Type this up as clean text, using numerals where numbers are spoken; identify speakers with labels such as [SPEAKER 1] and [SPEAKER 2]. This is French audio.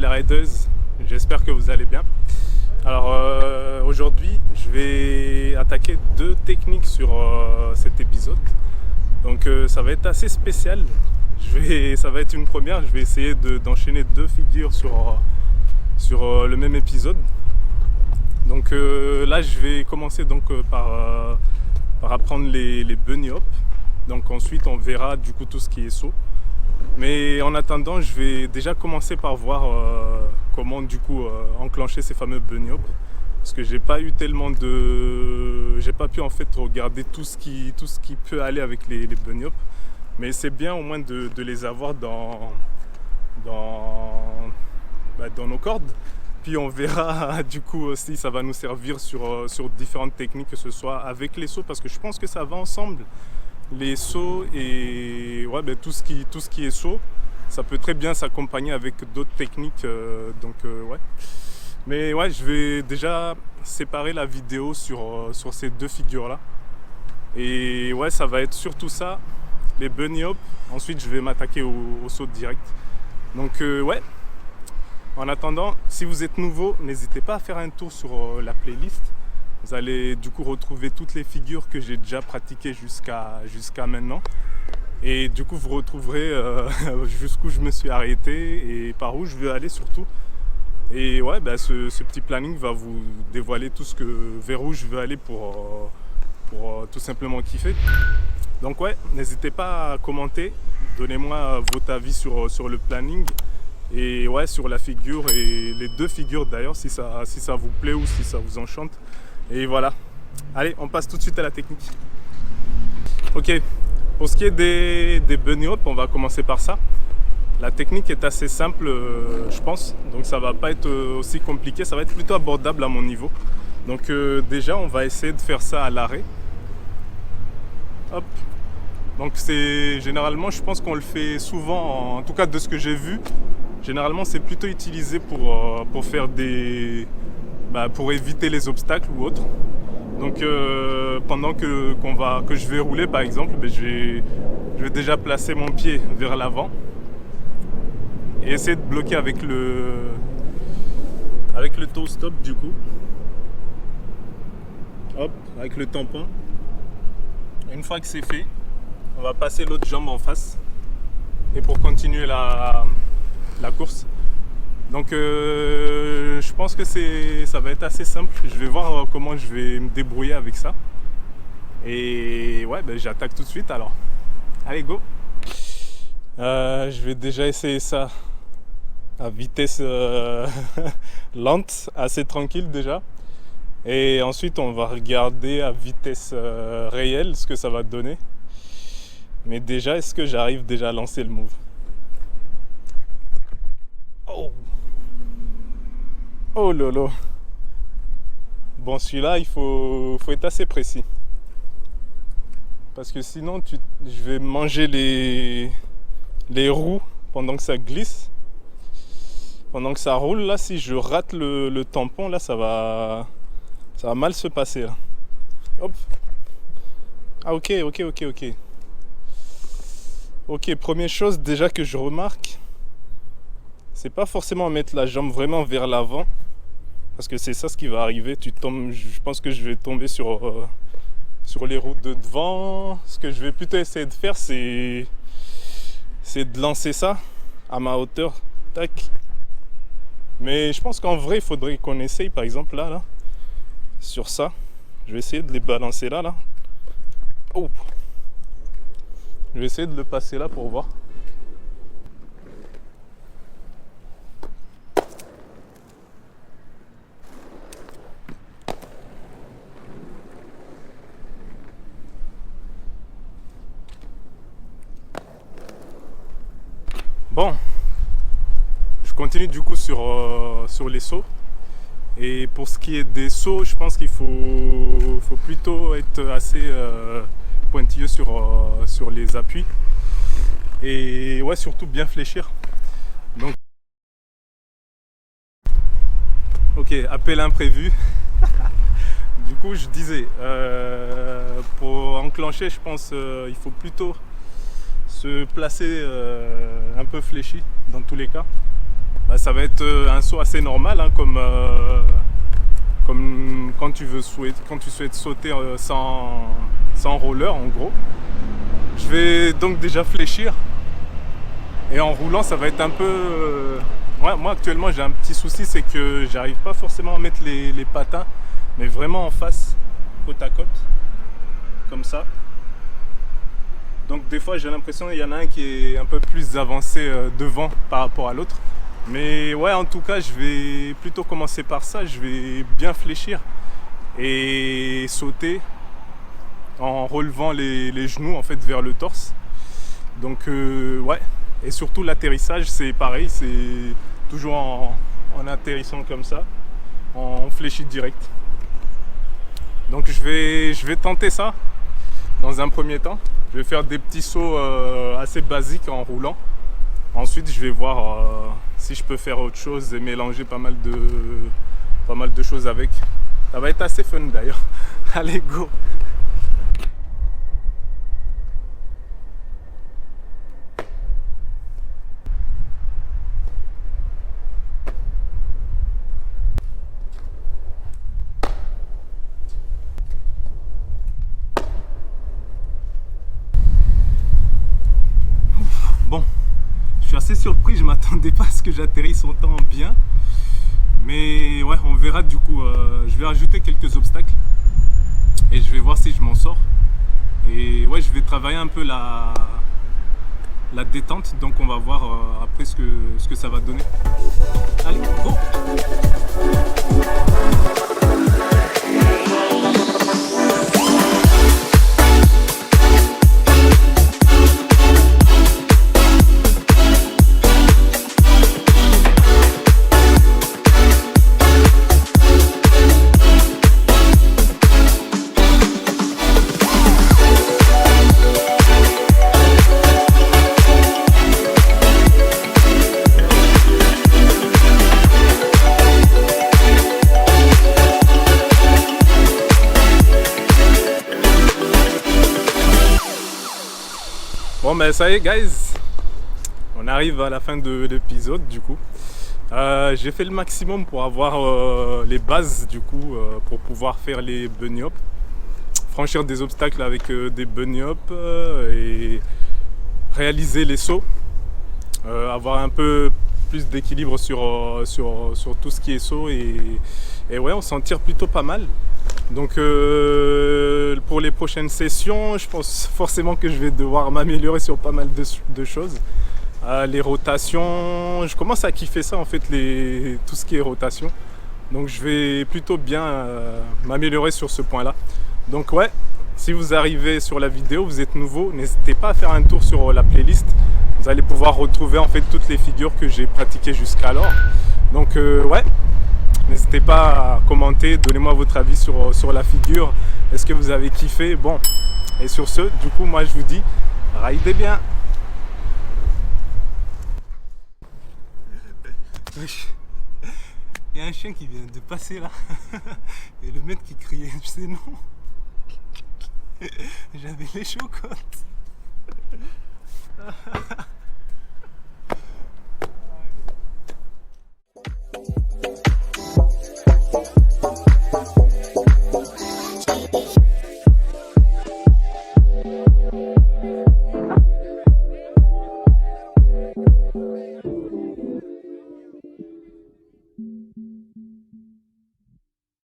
[SPEAKER 1] les riders, j'espère que vous allez bien. Alors aujourd'hui je vais attaquer deux techniques sur cet épisode. Donc ça va être assez spécial. Ça va être une première, je vais essayer d'enchaîner deux figures sur le même épisode. Donc là je vais commencer donc par apprendre les bunny hop. Donc ensuite on verra du coup tout ce qui est saut. Mais en attendant, je vais déjà commencer par voir comment du coup enclencher ces fameux bunny hop, parce que j'ai pas pu en fait regarder tout ce qui peut aller avec les bunny hop, mais c'est bien au moins de les avoir dans nos cordes. Puis on verra du coup aussi, ça va nous servir sur différentes techniques, que ce soit avec les sauts, parce que je pense que ça va ensemble. Les sauts et tout ce qui est saut, ça peut très bien s'accompagner avec d'autres techniques. Mais ouais, je vais déjà séparer la vidéo sur ces deux figures là. Et ouais, ça va être surtout ça, les bunny hop. Ensuite, je vais m'attaquer au saut direct. Donc ouais. En attendant, si vous êtes nouveau, n'hésitez pas à faire un tour sur la playlist. Vous allez du coup retrouver toutes les figures que j'ai déjà pratiquées jusqu'à maintenant. Et du coup vous retrouverez jusqu'où je me suis arrêté et par où je veux aller surtout. Et ouais, ce petit planning va vous dévoiler vers où je veux aller pour tout simplement kiffer. Donc ouais, n'hésitez pas à commenter, donnez-moi votre avis sur le planning. Et ouais, sur la figure et les deux figures d'ailleurs, si ça vous plaît ou si ça vous enchante. Et voilà. Allez, on passe tout de suite à la technique. Ok, pour ce qui est des bunny hop, on va commencer par ça. La technique est assez simple, je pense. Donc ça va pas être aussi compliqué, ça va être plutôt abordable à mon niveau. Donc déjà, on va essayer de faire ça à l'arrêt. Hop. Donc c'est généralement, je pense qu'on le fait souvent, en tout cas de ce que j'ai vu. Généralement, c'est plutôt utilisé pour faire pour éviter les obstacles ou autres. Donc pendant que je vais rouler par exemple, je vais déjà placer mon pied vers l'avant et essayer de bloquer avec le toe stop du coup. Hop, avec le tampon. Une fois que c'est fait, on va passer l'autre jambe en face et pour continuer la course. Donc je pense que ça va être assez simple. Je vais voir comment je vais me débrouiller avec ça. Et ouais, j'attaque tout de suite alors. Allez, go. Je vais déjà essayer ça à vitesse lente, assez tranquille déjà. Et ensuite on va regarder à vitesse réelle ce que ça va donner. Mais déjà, est-ce que j'arrive déjà à lancer le move? Oh lolo. Bon, celui-là, il faut être assez précis. Parce que sinon, je vais manger les roues pendant que ça glisse. Pendant que ça roule, là, si je rate le tampon, là, ça va mal se passer. Là. Hop. Ah, ok. Ok, première chose déjà que je remarque, c'est pas forcément mettre la jambe vraiment vers l'avant, parce que c'est ça ce qui va arriver. Je pense que je vais tomber sur les roues de devant. Ce que je vais plutôt essayer de faire, c'est de lancer ça à ma hauteur. Tac. Mais je pense qu'en vrai, il faudrait qu'on essaye, par exemple là, sur ça. Je vais essayer de les balancer là. Oh. Je vais essayer de le passer là pour voir. Bon, je continue du coup sur les sauts. Et pour ce qui est des sauts, je pense qu'il faut plutôt être assez pointilleux sur les appuis. Et ouais, surtout bien fléchir. Donc, ok, appel imprévu. Du coup, je disais, pour enclencher, je pense il faut plutôt se placer un peu fléchi dans tous les cas. bah, ça va être un saut assez normal, hein, comme quand tu souhaites sauter sans roller en gros. Je vais donc déjà fléchir et en roulant ça va être un peu... moi actuellement j'ai un petit souci, c'est que j'arrive pas forcément à mettre les patins, mais vraiment en face, côte à côte, comme ça. Donc des fois j'ai l'impression qu'il y en a un qui est un peu plus avancé devant par rapport à l'autre. Mais ouais, en tout cas je vais plutôt commencer par ça. Je vais bien fléchir et sauter en relevant les genoux en fait vers le torse. Donc ouais, et surtout l'atterrissage c'est pareil, c'est toujours en atterrissant comme ça, en fléchit direct. Donc je vais tenter ça dans un premier temps. Je vais faire des petits sauts assez basiques en roulant. Ensuite, je vais voir si je peux faire autre chose et mélanger pas mal de choses avec. Ça va être assez fun d'ailleurs. Allez, go! Bon, je suis assez surpris, je m'attendais pas à ce que j'atterrisse autant bien. Mais ouais, on verra du coup. Je vais rajouter quelques obstacles et je vais voir si je m'en sors. Et ouais, je vais travailler un peu la détente, donc on va voir après ce que ça va donner. Allez, go! Bon ben ça y est guys, on arrive à la fin de l'épisode du coup. J'ai fait le maximum pour avoir les bases du coup pour pouvoir faire les bunny hops, franchir des obstacles avec des bunny hops et réaliser les sauts, avoir un peu plus d'équilibre sur tout ce qui est saut et ouais, on s'en tire plutôt pas mal. Donc pour les prochaines sessions, je pense forcément que je vais devoir m'améliorer sur pas mal de choses. Les rotations, je commence à kiffer ça en fait, tout ce qui est rotation. Donc je vais plutôt bien m'améliorer sur ce point là. Donc ouais, si vous arrivez sur la vidéo, vous êtes nouveau, n'hésitez pas à faire un tour sur la playlist. Vous allez pouvoir retrouver en fait toutes les figures que j'ai pratiquées jusqu'alors. Donc ouais, n'hésitez pas à commenter, donnez-moi votre avis sur la figure. Est-ce que vous avez kiffé? Bon, et sur ce, du coup, moi je vous dis, ridez bien. Il y a un chien qui vient de passer là. Et le mec qui criait, je sais non. J'avais les chocottes.